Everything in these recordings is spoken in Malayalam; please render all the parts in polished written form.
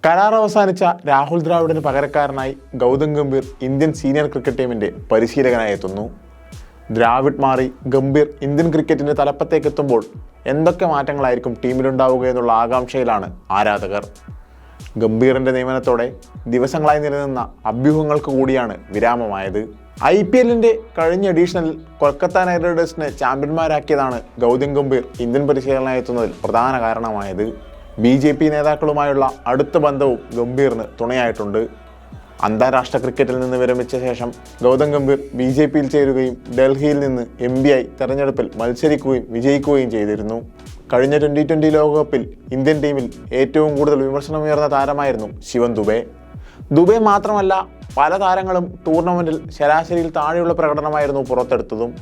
കരാർ അവസാനിച്ച രാഹുൽ ദ്രാവിഡിന് പകരക്കാരനായി Gautam Gambhir Indian senior cricket ടീമിൻ്റെ പരിശീലകനായി എത്തുന്നു. ദ്രാവിഡ് മാറി ഗംഭീർ ഇന്ത്യൻ ക്രിക്കറ്റിൻ്റെ തലപ്പത്തേക്ക് എത്തുമ്പോൾ എന്തൊക്കെ മാറ്റങ്ങളായിരിക്കും ടീമിലുണ്ടാവുക എന്നുള്ള ആകാംക്ഷയിലാണ് ആരാധകർ. ഗംഭീറിൻ്റെ നിയമനത്തോടെ ദിവസങ്ങളായി നിലനിന്ന അഭ്യൂഹങ്ങൾക്ക് കൂടിയാണ് വിരാമമായത്. IPL-ന്റെ കഴിഞ്ഞ എഡീഷനിൽ കൊൽക്കത്ത നൈറ്റ് റൈഡേഴ്സിനെ ചാമ്പ്യന്മാരാക്കിയതാണ് ഗൗതം ഗംഭീർ ഇന്ത്യൻ പരിശീലകനായി എത്തുന്നതിൽ പ്രധാന കാരണമായത്. BJP നേതാക്കളുമായുള്ള അടുത്ത ബന്ധവും ഗംഭീറിന് തുണയായിട്ടുണ്ട്. അന്താരാഷ്ട്ര ക്രിക്കറ്റിൽ നിന്ന് വിരമിച്ച ശേഷം ഗൗതം ഗംഭീർ BJP-യിൽ ചേരുകയും ഡൽഹിയിൽ നിന്ന് MP ആയി തെരഞ്ഞെടുപ്പിൽ മത്സരിക്കുകയും വിജയിക്കുകയും ചെയ്തിരുന്നു. കഴിഞ്ഞ T20 ലോകകപ്പിൽ ഇന്ത്യൻ ടീമിൽ ഏറ്റവും കൂടുതൽ വിമർശനമുയർന്ന താരമായിരുന്നു ശിവൻ ദുബെ. ദുബെ മാത്രമല്ല, പല താരങ്ങളും ടൂർണമെൻറ്റിൽ ശരാശരിയിൽ താഴെയുള്ള പ്രകടനമായിരുന്നു പുറത്തെടുത്തതും.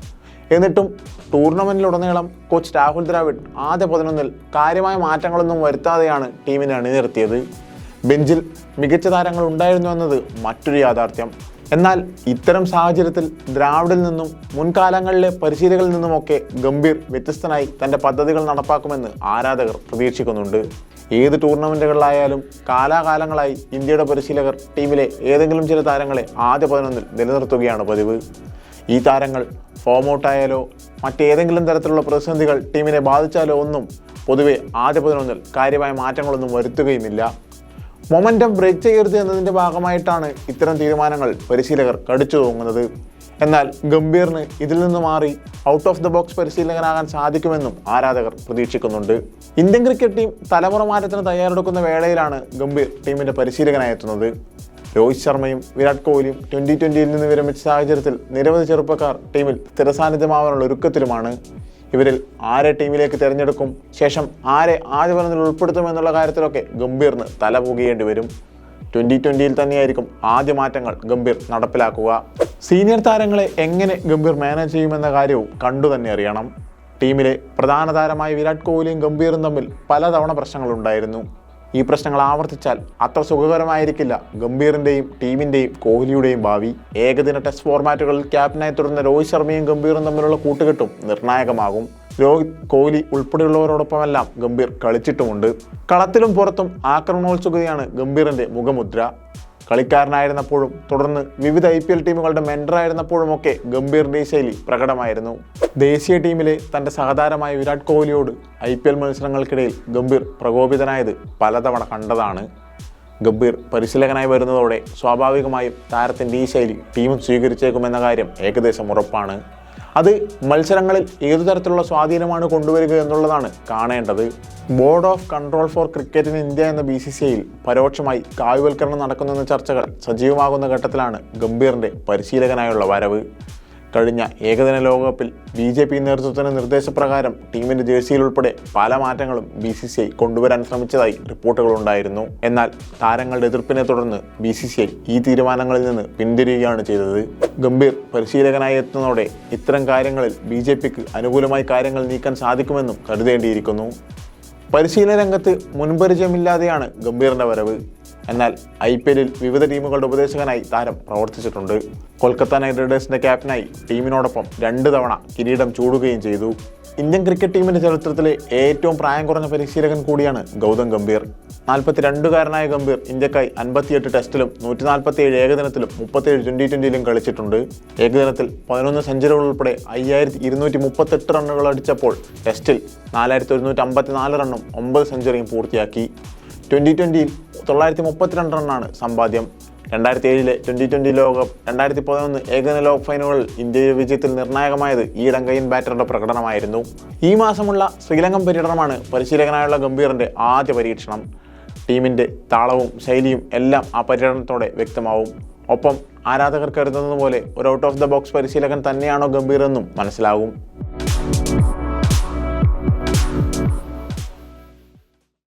എന്നിട്ടും ടൂർണമെൻറ്റിലുടനീളം കോച്ച് രാഹുൽ ദ്രാവിഡ് ആദ്യ 11-ൽ കാര്യമായ മാറ്റങ്ങളൊന്നും വരുത്താതെയാണ് ടീമിനെ അണിനിരത്തിയത്. ബെഞ്ചിൽ മികച്ച താരങ്ങൾ ഉണ്ടായിരുന്നു എന്നത് മറ്റൊരു യാഥാർത്ഥ്യം. എന്നാൽ ഇത്തരം സാഹചര്യത്തിൽ ദ്രാവിഡിൽ നിന്നും മുൻകാലങ്ങളിലെ പരിശീലകരിൽ നിന്നുമൊക്കെ ഗംഭീർ വ്യത്യസ്തനായി തൻ്റെ പദ്ധതികൾ നടപ്പാക്കുമെന്ന് ആരാധകർ പ്രതീക്ഷിക്കുന്നുണ്ട്. ഏത് ടൂർണമെൻറ്റുകളിലായാലും കാലാകാലങ്ങളായി ഇന്ത്യയുടെ പരിശീലകർ ടീമിലെ ഏതെങ്കിലും ചില താരങ്ങളെ ആദ്യ 11-ൽ നിലനിർത്തുകയാണ് പതിവ്. ഈ താരങ്ങൾ ഫോം ഔട്ടായാലോ മറ്റേതെങ്കിലും തരത്തിലുള്ള പ്രതിസന്ധികൾ ടീമിനെ ബാധിച്ചാലോ ഒന്നും പൊതുവെ ആദ്യ 11-ൽ കാര്യമായ മാറ്റങ്ങളൊന്നും വരുത്തുകയുമില്ല. മൊമെൻറ്റം ബ്രേക്ക് ചെയ്യരുത് എന്നതിൻ്റെ ഭാഗമായിട്ടാണ് ഇത്തരം തീരുമാനങ്ങൾ പരിശീലകർ കടിച്ചു തൂങ്ങുന്നത്. എന്നാൽ ഗംഭീറിന് ഇതിൽ നിന്ന് മാറി ഔട്ട് ഓഫ് ദ ബോക്സ് പരിശീലകനാകാൻ സാധിക്കുമെന്നും ആരാധകർ പ്രതീക്ഷിക്കുന്നുണ്ട്. ഇന്ത്യൻ ക്രിക്കറ്റ് ടീം തലമുറ മാറ്റത്തിന് തയ്യാറെടുക്കുന്ന വേളയിലാണ് ഗംഭീർ ടീമിൻ്റെ പരിശീലകനായി എത്തുന്നത്. രോഹിത് ശർമ്മയും വിരാട് കോഹ്ലിയും T20-യിൽ നിന്ന് വിരമിച്ച സാഹചര്യത്തിൽ നിരവധി ചെറുപ്പക്കാർ ടീമിൽ സ്ഥിരസാന്നിധ്യമാവാനുള്ള ഒരുക്കത്തിലുമാണ്. ഇവരിൽ ആരെ ടീമിലേക്ക് തിരഞ്ഞെടുക്കും, ശേഷം ആരെ ആദ്യ 11-ൽ ഉൾപ്പെടുത്തുമെന്നുള്ള കാര്യത്തിലൊക്കെ ഗംഭീറിന് തല പുകയേണ്ടി വരും. T20-യിൽ തന്നെയായിരിക്കും ആദ്യ മാറ്റങ്ങൾ ഗംഭീർ നടപ്പിലാക്കുക. സീനിയർ താരങ്ങളെ എങ്ങനെ ഗംഭീർ മാനേജ് ചെയ്യുമെന്ന കാര്യവും കണ്ടു തന്നെ അറിയണം. ടീമിലെ പ്രധാന താരമായ വിരാട് കോഹ്ലിയും ഗംഭീറും തമ്മിൽ പലതവണ പ്രശ്നങ്ങളുണ്ടായിരുന്നു. ഈ പ്രശ്നങ്ങൾ ആവർത്തിച്ചാൽ അത്ര സുഖകരമായിരിക്കില്ല ഗംഭീറിൻ്റെയും ടീമിൻ്റെയും കോഹ്ലിയുടെയും ഭാവി. ഏകദിന ടെസ്റ്റ് ഫോർമാറ്റുകളിൽ ക്യാപ്റ്റനായി തുടരുന്ന രോഹിത് ശർമ്മയും ഗംഭീറും തമ്മിലുള്ള കൂട്ടുകെട്ടും നിർണായകമാകും. രോഹിത്, കോഹ്ലി ഉൾപ്പെടെയുള്ളവരോടൊപ്പമെല്ലാം ഗംഭീർ കളിച്ചിട്ടുമുണ്ട്. കളത്തിലും പുറത്തും ആക്രമണോത്സുകതയാണ് ഗംഭീറിൻ്റെ മുഖമുദ്ര. കളിക്കാരനായിരുന്നപ്പോഴും തുടർന്ന് വിവിധ IPL ടീമുകളുടെ മെൻറ്ററായിരുന്നപ്പോഴുമൊക്കെ ഗംഭീറിൻ്റെ ഈ ശൈലി പ്രകടമായിരുന്നു. ദേശീയ ടീമിലെ തൻ്റെ സഹതാരമായ വിരാട് കോഹ്ലിയോട് IPL മത്സരങ്ങൾക്കിടയിൽ ഗംഭീർ പ്രകോപിതനായത് പലതവണ കണ്ടതാണ്. ഗംഭീർ പരിശീലകനായി വരുന്നതോടെ സ്വാഭാവികമായും താരത്തിൻ്റെ ഈ ശൈലി ടീം സ്വീകരിച്ചേക്കുമെന്ന കാര്യം ഏകദേശം ഉറപ്പാണ്. അത് മത്സരങ്ങളിൽ ഏതു തരത്തിലുള്ള സ്വാധീനമാണ് കൊണ്ടുവരിക എന്നുള്ളതാണ് കാണേണ്ടത്. Board of control four cricket in India എന്ന BCCIയിൽ പരോക്ഷമായി കാവ്യവൽക്കരണം നടക്കുന്നെന്ന ചർച്ചകൾ സജീവമാകുന്ന ഘട്ടത്തിലാണ് ഗംഭീറിൻ്റെ പരിശീലകനായുള്ള വരവ്. കഴിഞ്ഞ ഏകദിന ലോകകപ്പിൽ BJP നേതൃത്വത്തിന് നിർദ്ദേശപ്രകാരം ടീമിൻ്റെ ജേഴ്സിയിൽ ഉൾപ്പെടെ പല മാറ്റങ്ങളും BCCI കൊണ്ടുവരാൻ ശ്രമിച്ചതായി റിപ്പോർട്ടുകളുണ്ടായിരുന്നു. എന്നാൽ താരങ്ങളുടെ എതിർപ്പിനെ തുടർന്ന് BCCI ഈ തീരുമാനങ്ങളിൽ നിന്ന് പിന്തിരിയുകയാണ് ചെയ്തത്. ഗംഭീർ പരിശീലകനായി എത്തുന്നതോടെ ഇത്തരം കാര്യങ്ങളിൽ BJPക്ക് അനുകൂലമായി കാര്യങ്ങൾ നീക്കാൻ സാധിക്കുമെന്നും കരുതേണ്ടിയിരിക്കുന്നു. പരിശീലന രംഗത്ത് മുൻപരിചയമില്ലാതെയാണ് ഗംഭീറിൻ്റെ വരവ്. എന്നാൽ IPL-ൽ വിവിധ ടീമുകളുടെ ഉപദേശകനായി താരം പ്രവർത്തിച്ചിട്ടുണ്ട്. കൊൽക്കത്ത നൈറ്റ് റൈഡേഴ്സിൻ്റെ ക്യാപ്റ്റനായി ടീമിനോടൊപ്പം 2 തവണ കിരീടം ചൂടുകയും ചെയ്തു. ഇന്ത്യൻ ക്രിക്കറ്റ് ടീമിൻ്റെ ചരിത്രത്തിലെ ഏറ്റവും പ്രായം കുറഞ്ഞ പരിശീലകൻ കൂടിയാണ് ഗൗതം ഗംഭീർ. 42-കാരനായ ഗംഭീർ ഇന്ത്യക്കായി 58 ടെസ്റ്റിലും 147 ഏകദിനത്തിലും 37 T20-യിലും കളിച്ചിട്ടുണ്ട്. ഏകദിനത്തിൽ 11 സെഞ്ചുറികൾ ഉൾപ്പെടെ 5238 റണ്ണുകൾ അടിച്ചപ്പോൾ ടെസ്റ്റിൽ 4154 റണ്ണും 9 സെഞ്ചുറിയും പൂർത്തിയാക്കി. T20-യിൽ 932 റണ്ണാണ് സമ്പാദ്യം. 2007-ലെ T20 ലോകകപ്പ്, 2011 ഏകദിന ലോക ഫൈനലുകളിൽ ഇന്ത്യയുടെ വിജയത്തിൽ നിർണായകമായത് ഈ ഇടങ്കയ്യൻ ബാറ്ററുടെ പ്രകടനമായിരുന്നു. ഈ മാസമുള്ള ശ്രീലങ്കൻ പര്യടനമാണ് പരിശീലകനായുള്ള ഗംഭീറിൻ്റെ ആദ്യ പരീക്ഷണം. ടീമിൻ്റെ താളവും ശൈലിയും എല്ലാം ആ പര്യടനത്തോടെ വ്യക്തമാവും. ഒപ്പം ആരാധകർ കരുതുന്നത് പോലെ ഒരു ഔട്ട് ഓഫ് ദ ബോക്സ് പരിശീലകൻ തന്നെയാണോ ഗംഭീർ എന്നും മനസ്സിലാകും.